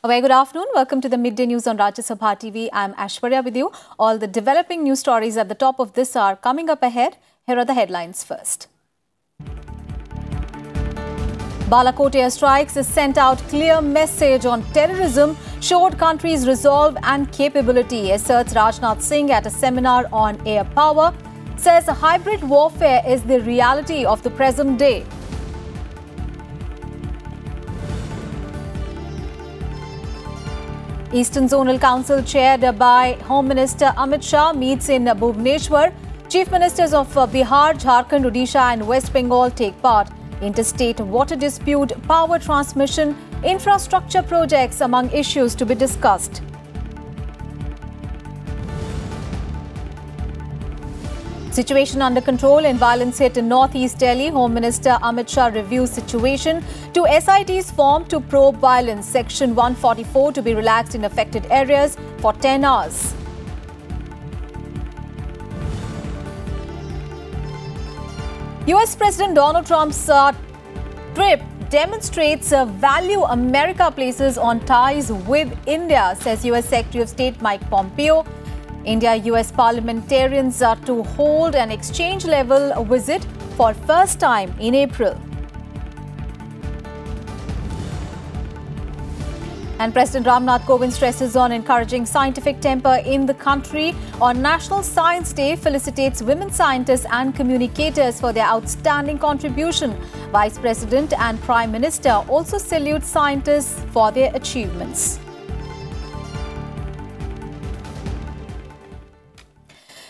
A very good afternoon. Welcome to the Midday News on Rajya Sabha TV. I'm Ashwarya with you. All the developing news stories at the top of this hour coming up ahead. Here are the headlines first. Balakot airstrikes has sent out clear message on terrorism, showed country's resolve and capability, asserts Rajnath Singh at a seminar on air power. Says hybrid warfare is the reality of the present day. Eastern Zonal Council chaired by Home Minister Amit Shah meets in Bhubaneswar. Chief Ministers of Bihar, Jharkhand, Odisha and West Bengal take part. Interstate water dispute, power transmission, infrastructure projects among issues to be discussed. Situation under control in violence hit in northeast Delhi. Home Minister Amit Shah reviews situation. Two SITs formed to probe violence. Section 144 to be relaxed in affected areas for 10 hours. US President Donald Trump's trip demonstrates value America places on ties with India, says US Secretary of State Mike Pompeo. India-US parliamentarians are to hold an exchange-level visit for first time in April. And President Ramnath Kovind stresses on encouraging scientific temper in the country. On National Science Day, felicitates women scientists and communicators for their outstanding contribution. Vice President and Prime Minister also salute scientists for their achievements.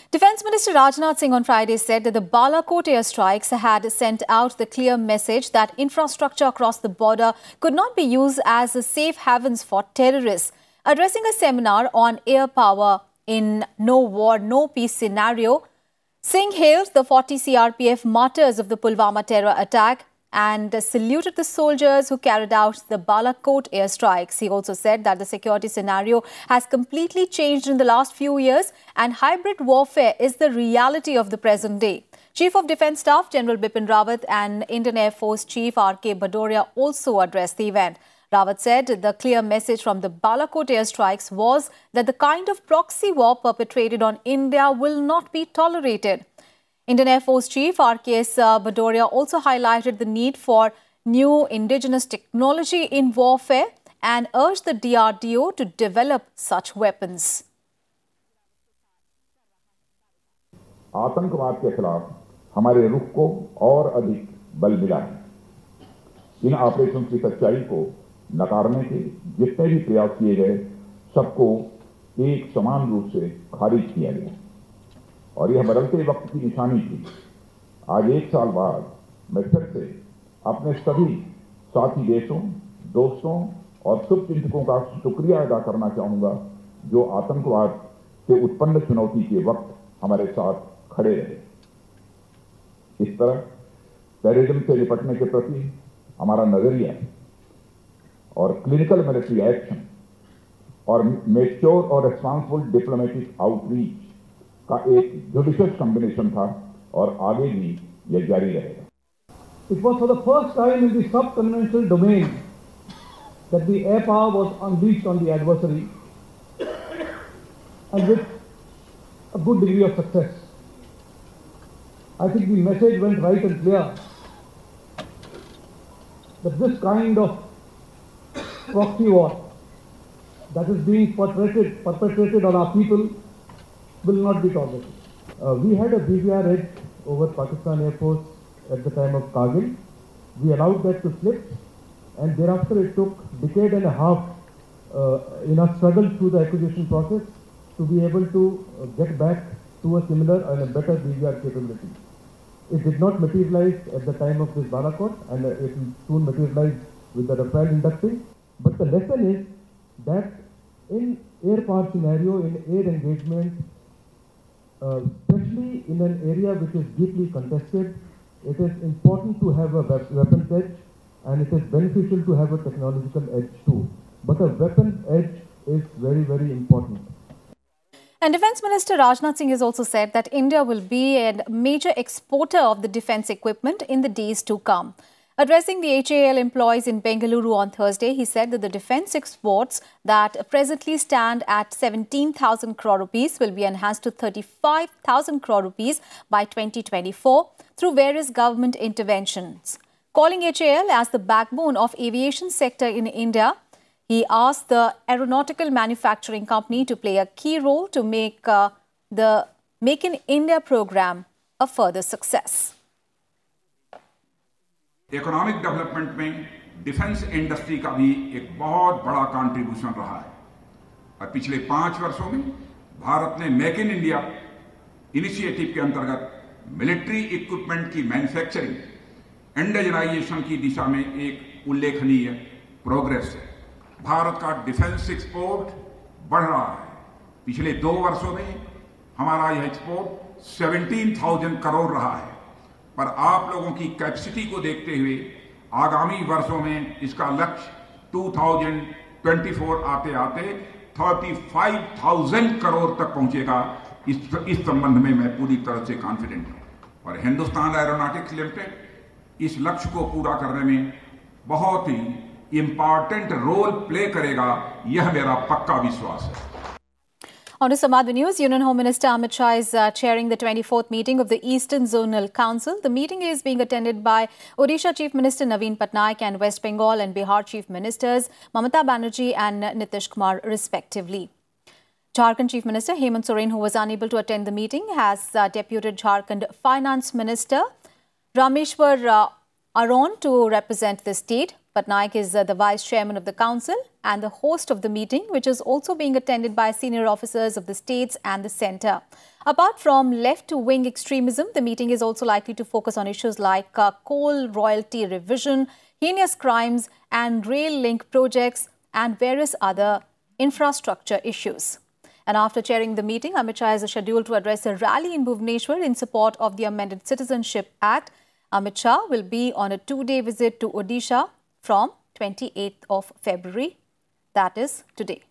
Defence Minister Rajnath Singh on Friday said that the Balakot airstrikes had sent out the clear message that infrastructure across the border could not be used as a safe havens for terrorists. Addressing a seminar on air power in no war, no peace scenario, Singh hailed the 40 CRPF martyrs of the Pulwama terror attack and saluted the soldiers who carried out the Balakot airstrikes. He also said that the security scenario has completely changed in the last few years and hybrid warfare is the reality of the present day. Chief of Defence Staff General Bipin Rawat and Indian Air Force Chief R.K. Bhadoria also addressed the event. Rawat said the clear message from the Balakot airstrikes was that the kind of proxy war perpetrated on India will not be tolerated. Indian Air Force Chief R.K.S. Bhadoria also highlighted the need for new indigenous technology in warfare and urged the DRDO to develop such weapons. आतंकवाद के खिलाफ हमारे रुख को और अधिक बल मिला है। इन ऑपरेशन की सच्चाई को नकारने के जितने भी प्रयास किए गए, सबको एक समान रूप से खारिज किया गया और यह बदलते वक्त की निशानी थी। आज एक साल बाद मैं फिर से अपने सभी साथी देशों, दोस्तों और शुभचिंतकों का शुक्रिया अदा करना चाहूंगा जो आतंकवाद से उत्पन्न चुनौती के वक्त हमारे साथ खड़े रहे। इस तरह टेररिज्म से निपटने के प्रति हमारा नजरिया और क्लिनिकल मिलिट्री एक्शन और मैच्योर और रिस्पांसिबल डिप्लोमेटिक आउटरीच का एक जुडिशियस कॉम्बिनेशन था और आगे भी यह जारी रहेगा। It was for the first time in the sub-conventional domain that the air power was unleashed on the adversary and with a good degree of success. I think the message went right and clear that this kind of proxy war that is being perpetrated on our people will not be tolerated. We had a BVR raid over Pakistan Air Force at the time of Kargil. We allowed that to slip and thereafter it took a decade and a half in our struggle through the acquisition process to be able to get back to a similar and a better BVR capability. It did not materialize at the time of this Balakot and it will soon materialize with the Rafale inducting. But the lesson is that in air power scenario, in air engagement, especially in an area which is deeply contested, it is important to have a weapons edge and it is beneficial to have a technological edge too. But a weapons edge is very, very important. And Defence Minister Rajnath Singh has also said that India will be a major exporter of the defence equipment in the days to come. Addressing the HAL employees in Bengaluru on Thursday, he said that the defence exports that presently stand at 17,000 crore rupees will be enhanced to 35,000 crore rupees by 2024 through various government interventions. Calling HAL as the backbone of aviation sector in India, he asked the aeronautical manufacturing company to play a key role to make the Make in India program a further success. Economic development में defence industry का भी एक बहुत बड़ा contribution रहा है और पिछले 5 वर्षों में भारत ने मेक इन इंडिया इनिशिएटिव के अंतर्गत मिलिट्री इक्विपमेंट की मैन्युफैक्चरिंग इंडिजनाइजेशन की दिशा में एक उल्लेखनीय प्रोग्रेस है। भारत का डिफेंस एक्सपोर्ट बढ़ रहा है। पिछले 2 वर्षों में हमारा यह एक्सपोर्ट 17,000 करोड़ रहा है, पर आप लोगों की कैपेसिटी को देखते हुए आगामी वर्षों में इसका लक्ष्य 2024 आते आते 35,000 करोड़ तक पहुंचेगा। इस संबंध में मैं पूरी तरह से कॉन्फिडेंट हूं और हिंदुस्तान एरोनॉटिक्स लिमिटेड इस लक्ष्य को पूरा करने में बहुत ही इंपॉर्टेंट रोल प्ले करेगा, यह मेरा पक्का विश्वास है। On to some other news, Union Home Minister Amit Shah is chairing the 24th meeting of the Eastern Zonal Council. The meeting is being attended by Odisha Chief Minister Naveen Patnaik and West Bengal and Bihar Chief Ministers Mamata Banerjee and Nitish Kumar respectively. Jharkhand Chief Minister Hemant Soren, who was unable to attend the meeting, has deputed Jharkhand Finance Minister Rameshwar Aron to represent the state. Patnaik is the Vice Chairman of the Council and the host of the meeting, which is also being attended by senior officers of the states and the centre. Apart from left-wing extremism, the meeting is also likely to focus on issues like coal royalty revision, heinous crimes and rail link projects and various other infrastructure issues. And after chairing the meeting, Amit Shah is scheduled to address a rally in Bhubaneswar in support of the amended Citizenship Act. Amit Shah will be on a 2-day visit to Odisha from 28th of February, that is today.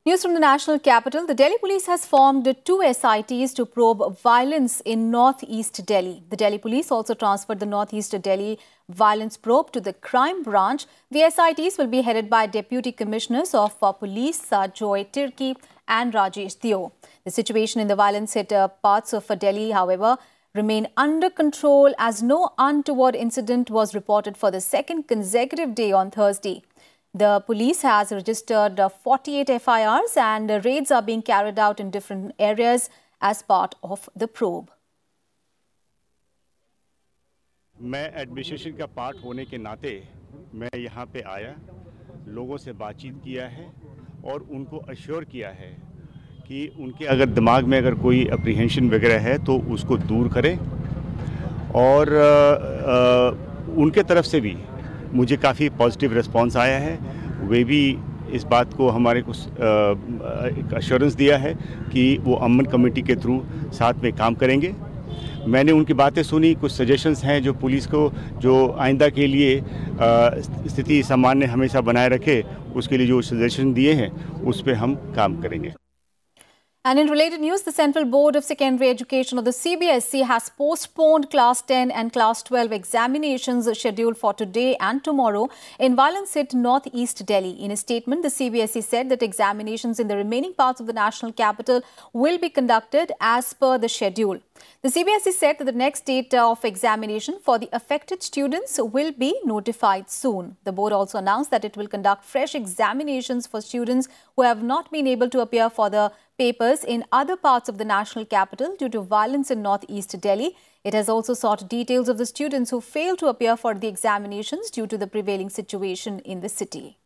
News from the national capital. The Delhi police has formed 2 SITs to probe violence in northeast Delhi. The Delhi police also transferred the northeast Delhi violence probe to the crime branch. The SITs will be headed by Deputy Commissioners of Police Joy Tirki and Rajesh Deo. The situation in the violence-hit parts of Delhi, however, remain under control as no untoward incident was reported for the 2nd consecutive day on Thursday. The police has registered 48 FIRs and raids are being carried out in different areas as part of the probe. मैं administration का part होने के नाते मैं यहाँ पे आया, लोगों से बातचीत किया है और उनको अश्योर किया है कि उनके अगर दिमाग में अगर कोई अप्रीहेंशन वगैरह है तो उसको दूर करें और उनके तरफ से भी मुझे काफ़ी पॉजिटिव रिस्पांस आया है। वे भी इस बात को हमारे को एक अश्योरेंस दिया है कि वो अमन कमेटी के थ्रू साथ में काम करेंगे। मैंने उनकी बातें सुनी, कुछ सजेशंस हैं जो पुलिस को जो आइंदा के लिए स्थिति सामान्य हमेशा बनाए रखे, उसके लिए जो सजेशन दिए हैं उस पर हम काम करेंगे। And in related news, the Central Board of Secondary Education of the CBSE has postponed Class 10 and Class 12 examinations scheduled for today and tomorrow in violence-hit northeast Delhi. In a statement, the CBSE said that examinations in the remaining parts of the national capital will be conducted as per the schedule. The CBSE said that the next date of examination for the affected students will be notified soon. The board also announced that it will conduct fresh examinations for students who have not been able to appear for the papers in other parts of the national capital due to violence in northeast Delhi. It has also sought details of the students who failed to appear for the examinations due to the prevailing situation in the city.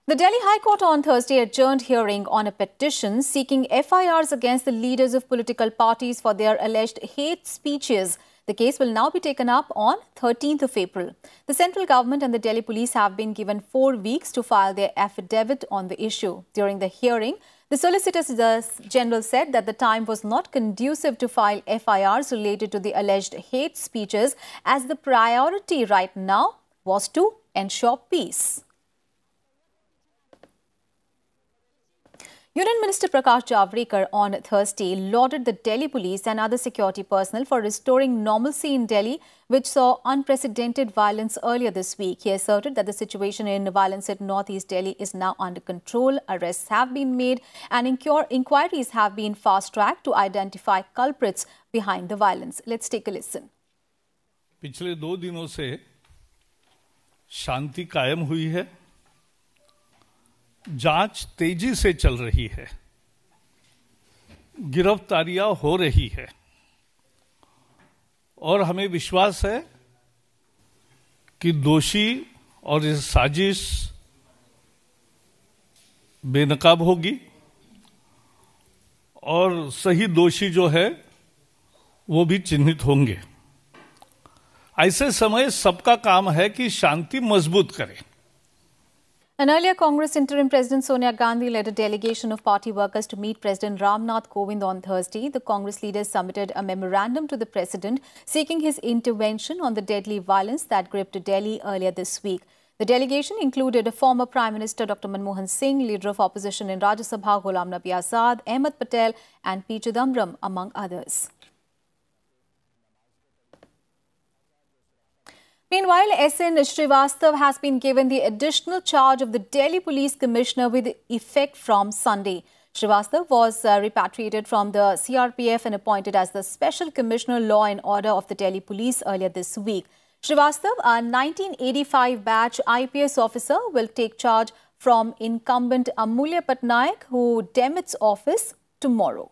The Delhi High Court on Thursday adjourned hearing on a petition seeking FIRs against the leaders of political parties for their alleged hate speeches. The case will now be taken up on 13th of April. The central government and the Delhi police have been given 4 weeks to file their affidavit on the issue. During the hearing, the Solicitor General said that the time was not conducive to file FIRs related to the alleged hate speeches, as the priority right now was to ensure peace. Union Minister Prakash Javadekar on Thursday lauded the Delhi police and other security personnel for restoring normalcy in Delhi, which saw unprecedented violence earlier this week. He asserted that the situation in violence in northeast Delhi is now under control. Arrests have been made and inquiries have been fast-tracked to identify culprits behind the violence. Let's take a listen. पिछले 2 दिनों से शांति कायम हुई है, जांच तेजी से चल रही है, गिरफ्तारियां हो रही है और हमें विश्वास है कि दोषी और इस साजिश बेनकाब होगी और सही दोषी जो है वो भी चिन्हित होंगे। ऐसे समय सबका काम है कि शांति मजबूत करें। An earlier Congress interim President Sonia Gandhi led a delegation of party workers to meet President Ramnath Kovind on Thursday. The Congress leaders submitted a memorandum to the President seeking his intervention on the deadly violence that gripped Delhi earlier this week. The delegation included former Prime Minister Dr. Manmohan Singh, leader of opposition in Rajya Sabha Ghulam Nabi Azad, Ahmed Patel and P. Chidambaram, among others. Meanwhile, S.N. Srivastav has been given the additional charge of the Delhi Police Commissioner with effect from Sunday. Srivastav was repatriated from the CRPF and appointed as the Special Commissioner Law and Order of the Delhi Police earlier this week. Srivastav, a 1985 batch IPS officer, will take charge from incumbent Amulya Patnaik, who demits office tomorrow.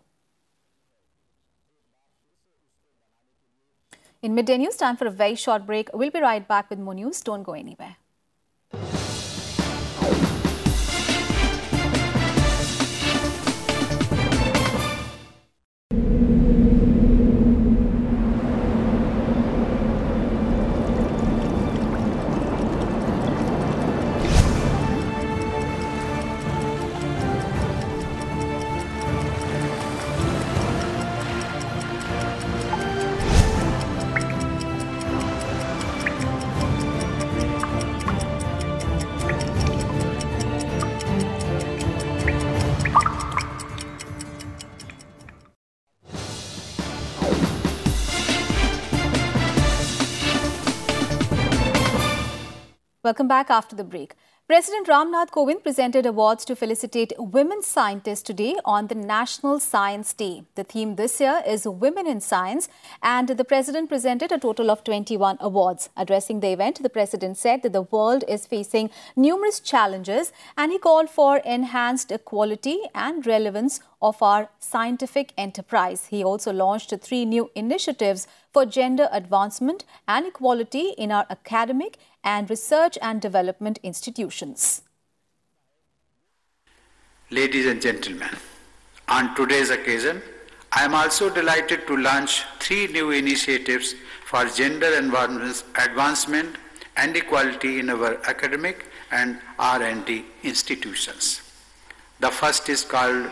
In Midday News, time for a very short break. We'll be right back with more news. Don't go anywhere. Welcome back after the break. President Ramnath Kovind presented awards to felicitate women scientists today on the National Science Day. The theme this year is Women in Science, and the President presented a total of 21 awards. Addressing the event, the President said that the world is facing numerous challenges and he called for enhanced quality and relevance of our scientific enterprise. He also launched 3 new initiatives for gender advancement and equality in our academic and research and development institutions. Ladies and gentlemen, on today's occasion, I am also delighted to launch 3 new initiatives for gender advancement and equality in our academic and R&D institutions. The first is called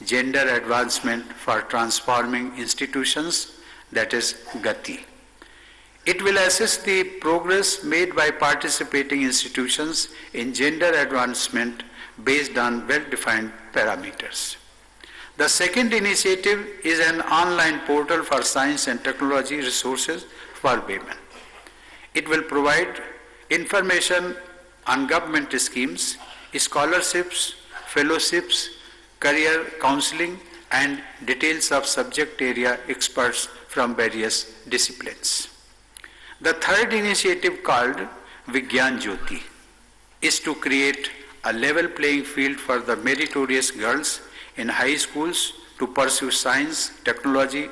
Gender Advancement for Transforming Institutions, that is GATI. It will assess the progress made by participating institutions in gender advancement based on well-defined parameters. The second initiative is an online portal for science and technology resources for women. It will provide information on government schemes, scholarships, fellowships, career counseling, and details of subject area experts from various disciplines. The third initiative, called Vigyan Jyoti, is to create a level playing field for the meritorious girls in high schools to pursue science, technology,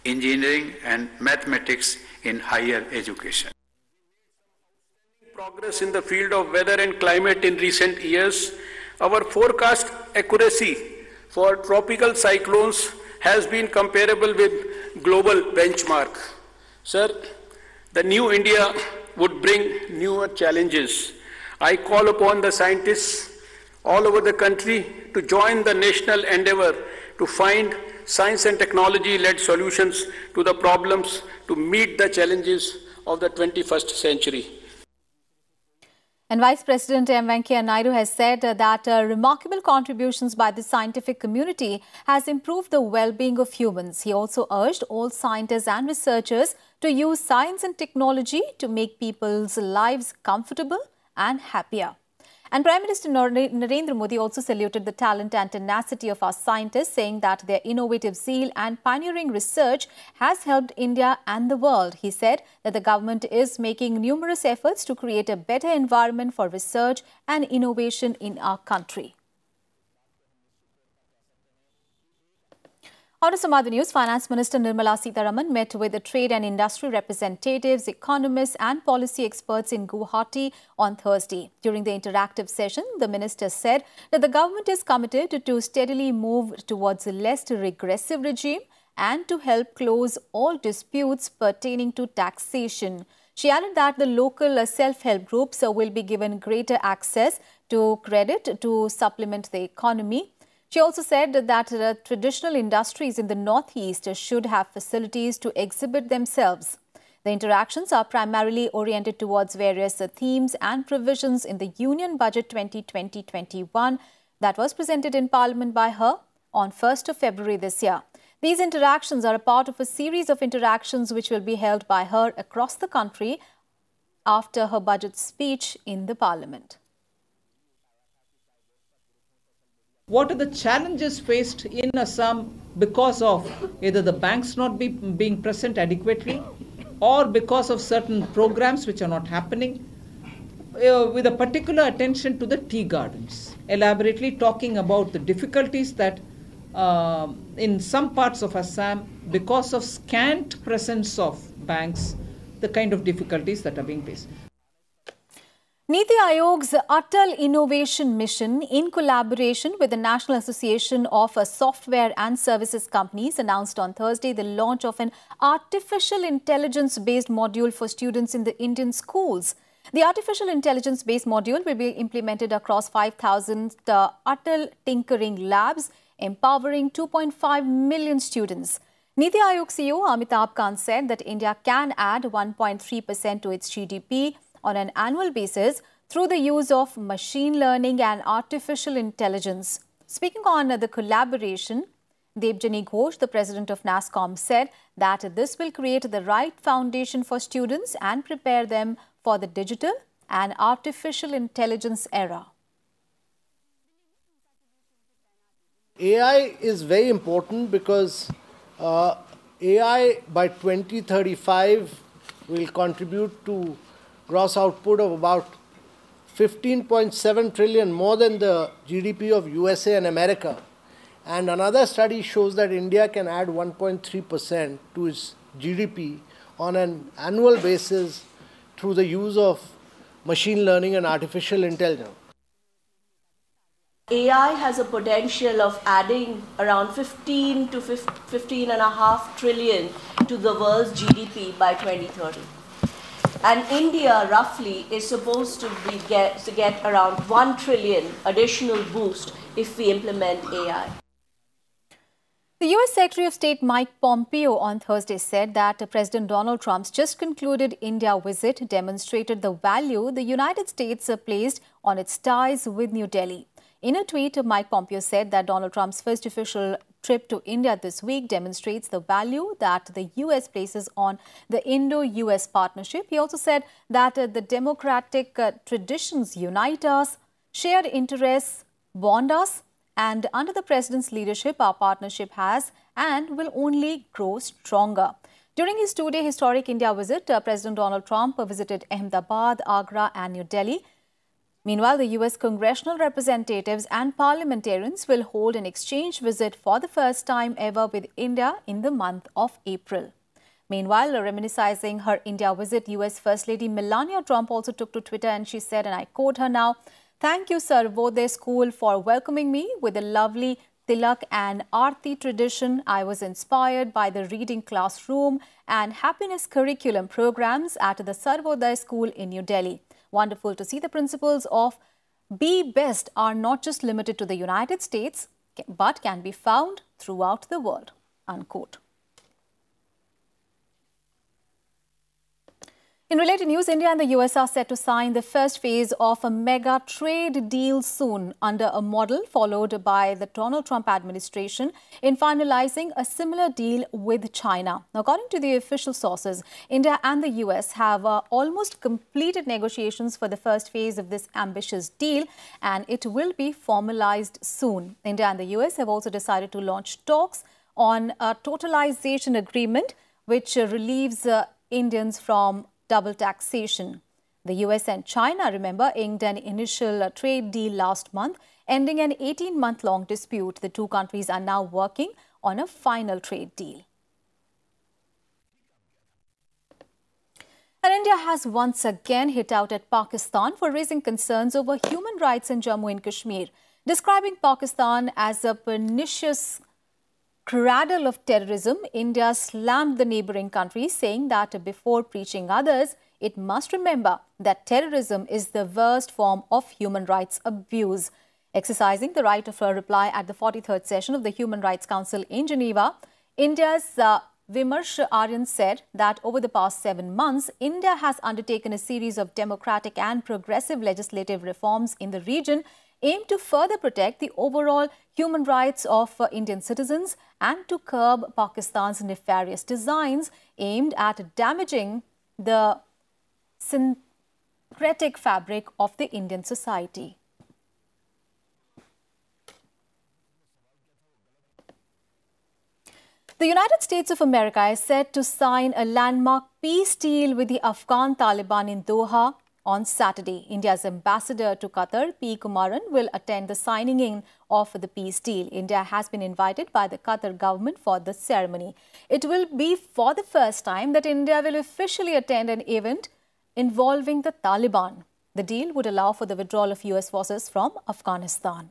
engineering, and mathematics in higher education. Progress in the field of weather and climate in recent years, our forecast accuracy for tropical cyclones has been comparable with global benchmark. Sir, the new India would bring newer challenges. I call upon the scientists all over the country to join the national endeavor to find science and technology-led solutions to the problems to meet the challenges of the 21st century. And Vice President M. Venkaiah Naidu has said that remarkable contributions by the scientific community has improved the well-being of humans. He also urged all scientists and researchers to use science and technology to make people's lives comfortable and happier. And Prime Minister Narendra Modi also saluted the talent and tenacity of our scientists, saying that their innovative zeal and pioneering research has helped India and the world. He said that the government is making numerous efforts to create a better environment for research and innovation in our country. On to some other news, Finance Minister Nirmala Sitharaman met with the trade and industry representatives, economists and policy experts in Guwahati on Thursday. During the interactive session, the minister said that the government is committed to steadily move towards a less regressive regime and to help close all disputes pertaining to taxation. She added that the local self-help groups will be given greater access to credit to supplement the economy. She also said that traditional industries in the Northeast should have facilities to exhibit themselves. The interactions are primarily oriented towards various themes and provisions in the Union Budget 2020-21 that was presented in Parliament by her on 1st of February this year. These interactions are a part of a series of interactions which will be held by her across the country after her budget speech in the Parliament. What are the challenges faced in Assam because of either the banks not being present adequately or because of certain programs which are not happening, with a particular attention to the tea gardens, elaborately talking about the difficulties that in some parts of Assam, because of scant presence of banks, the kind of difficulties that are being faced. Niti Aayog's Atal Innovation Mission, in collaboration with the National Association of Software and Services Companies, announced on Thursday the launch of an artificial intelligence-based module for students in the Indian schools. The artificial intelligence-based module will be implemented across 5,000 Atal Tinkering Labs, empowering 2.5 million students. Niti Aayog CEO Amitabh Kant said that India can add 1.3% to its GDP on an annual basis through the use of machine learning and artificial intelligence. Speaking on the collaboration, Debjani Ghosh, the president of NASSCOM, said that this will create the right foundation for students and prepare them for the digital and artificial intelligence era. AI is very important because AI by 2035 will contribute to gross output of about 15.7 trillion, more than the GDP of USA and America. And another study shows that India can add 1.3% to its GDP on an annual basis through the use of machine learning and artificial intelligence. AI has a potential of adding around 15 to 15.5 trillion to the world's GDP by 2030. And India roughly is supposed to get around 1 trillion additional boost if we implement AI. The U.S. Secretary of State Mike Pompeo on Thursday said that President Donald Trump's just concluded India visit demonstrated the value the United States placed on its ties with New Delhi. In a tweet, Mike Pompeo said that Donald Trump's first official trip to India this week demonstrates the value that the U.S. places on the Indo-U.S. partnership. He also said that the democratic traditions unite us, shared interests bond us, and under the President's leadership, our partnership has and will only grow stronger. During his two-day historic India visit, President Donald Trump visited Ahmedabad, Agra and New Delhi. Meanwhile, the U.S. congressional representatives and parliamentarians will hold an exchange visit for the first time ever with India in the month of April. Meanwhile, reminiscing her India visit, U.S. First Lady Melania Trump also took to Twitter and she said, and I quote her now, "Thank you, Sarvodaya School, for welcoming me with a lovely Tilak and Aarti tradition. I was inspired by the reading classroom and happiness curriculum programs at the Sarvodaya School in New Delhi. Wonderful to see the principles of Be Best are not just limited to the United States, but can be found throughout the world." Unquote. In related news, India and the US are set to sign the first phase of a mega trade deal soon under a model followed by the Donald Trump administration in finalizing a similar deal with China. Now, according to the official sources, India and the US have almost completed negotiations for the first phase of this ambitious deal, and it will be formalized soon. India and the US have also decided to launch talks on a totalization agreement which relieves Indians from double taxation. The US and China, remember, inked an initial trade deal last month, ending an 18-month-long dispute. The two countries are now working on a final trade deal. And India has once again hit out at Pakistan for raising concerns over human rights in Jammu and Kashmir, describing Pakistan as a pernicious cradle of terrorism. India slammed the neighboring country, saying that before preaching others, it must remember that terrorism is the worst form of human rights abuse. Exercising the right of a reply at the 43rd session of the Human Rights Council in Geneva, India's Vimarsh Aryan said that over the past 7 months, India has undertaken a series of democratic and progressive legislative reforms in the region aimed to further protect the overall human rights of Indian citizens and to curb Pakistan's nefarious designs aimed at damaging the syncretic fabric of the Indian society. The United States of America is set to sign a landmark peace deal with the Afghan Taliban in Doha on Saturday. India's ambassador to Qatar, P. Kumaran, will attend the signing in of the peace deal. India has been invited by the Qatar government for the ceremony. It will be for the first time that India will officially attend an event involving the Taliban. The deal would allow for the withdrawal of US forces from Afghanistan.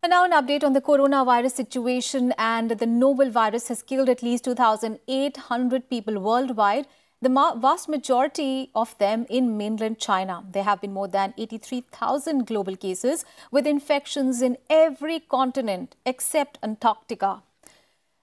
And now an update on the coronavirus situation, and the novel virus has killed at least 2,800 people worldwide, the vast majority of them in mainland China. There have been more than 83,000 global cases with infections in every continent except Antarctica.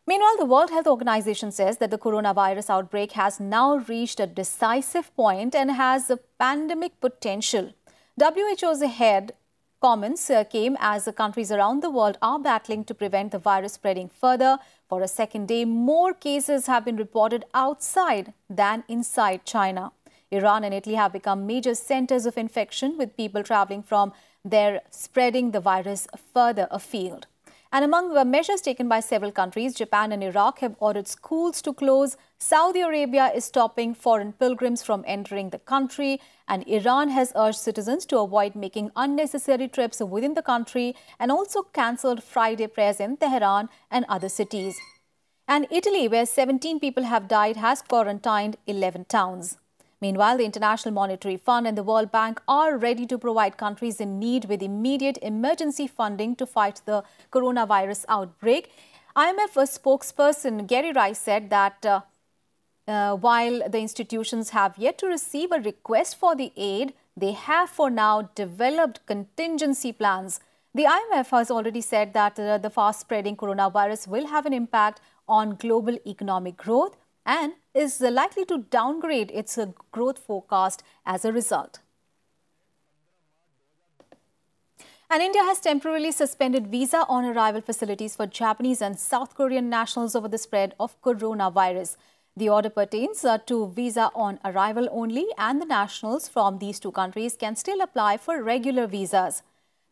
Meanwhile, the World Health Organization says that the coronavirus outbreak has now reached a decisive point and has a pandemic potential. WHO's head comments came as the countries around the world are battling to prevent the virus spreading further. For a second day, more cases have been reported outside than inside China. Iran and Italy have become major centers of infection, with people traveling from there spreading the virus further afield. And among the measures taken by several countries, Japan and Iraq have ordered schools to close. Saudi Arabia is stopping foreign pilgrims from entering the country. And Iran has urged citizens to avoid making unnecessary trips within the country and also cancelled Friday prayers in Tehran and other cities. And Italy, where 17 people have died, has quarantined 11 towns. Meanwhile, the International Monetary Fund and the World Bank are ready to provide countries in need with immediate emergency funding to fight the coronavirus outbreak. IMF spokesperson Gary Rice said that while the institutions have yet to receive a request for the aid, they have for now developed contingency plans. The IMF has already said that the fast-spreading coronavirus will have an impact on global economic growth and is likely to downgrade its growth forecast as a result. And India has temporarily suspended visa on arrival facilities for Japanese and South Korean nationals over the spread of coronavirus. The order pertains to visa on arrival only, and the nationals from these two countries can still apply for regular visas.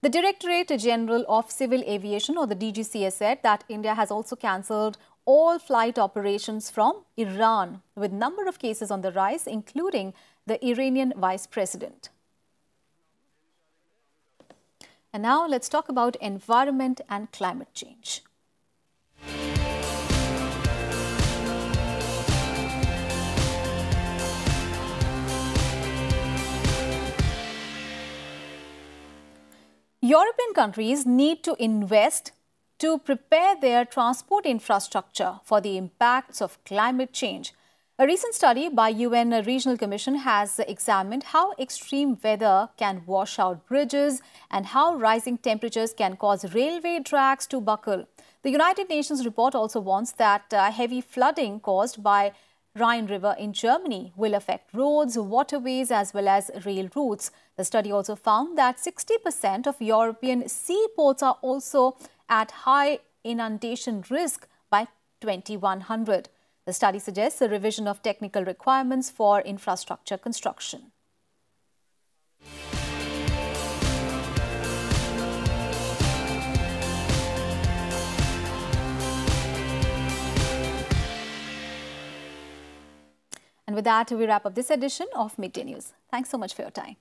The Directorate General of Civil Aviation, or the DGCA, said that India has also cancelled all flight operations from Iran, with number of cases on the rise, including the Iranian vice president. And now let's talk about environment and climate change. European countries need to invest to prepare their transport infrastructure for the impacts of climate change. A recent study by UN Regional Commission has examined how extreme weather can wash out bridges and how rising temperatures can cause railway tracks to buckle. The United Nations report also warns that heavy flooding caused by Rhine River in Germany will affect roads, waterways as well as rail routes. The study also found that 60% of European seaports are also at high inundation risk by 2100. The study suggests a revision of technical requirements for infrastructure construction. And with that, we wrap up this edition of Midday News. Thanks so much for your time.